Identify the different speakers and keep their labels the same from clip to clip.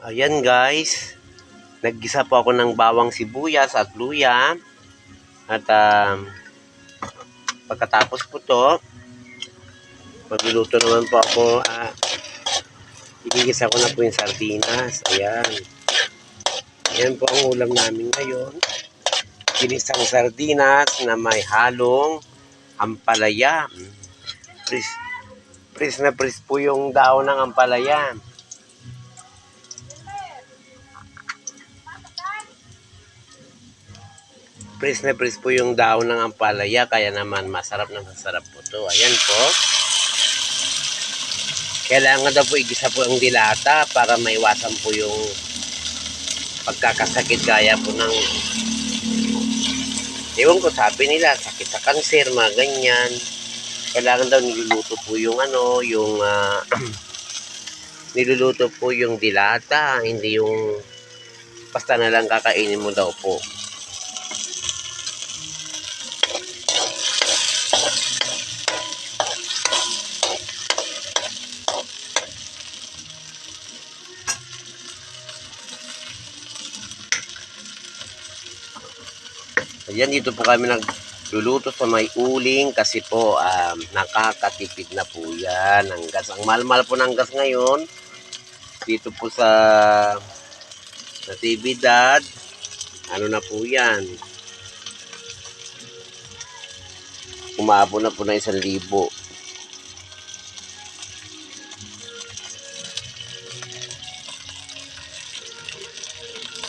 Speaker 1: Ayan guys, naggisa po ako ng bawang sibuyas at luya. At pagkatapos po to, magluluto naman po ako. Igigisa ko na po yung sardinas. Ayan. Ayan po ang ulam namin ngayon. Ginisang sardinas na may halong ampalaya. Pris na pris po yung daon ng ampalaya. Pris na pris po yung daon ng ampalaya, kaya naman masarap na masarap po to. Ayan po. Kailangan daw po igisa po ang dilata para maiwasan po yung pagkakasakit gaya po ng, ewan ko, sabi nila sakit sa kanser, mga ganyan. Kailangan daw niluluto po yung niluluto po yung dilata, hindi yung basta na lang kakainin mo daw po. Ayan, dito po kami nagluluto sa may uling kasi po nakakatipid na po yan ang gas. Ang mahal-mahal po ng gas ngayon dito po sa Natividad. Ano na po yan, umabot na po na 1,000.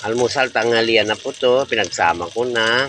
Speaker 1: Almusal tanghalian na po to, pinagsama ko na.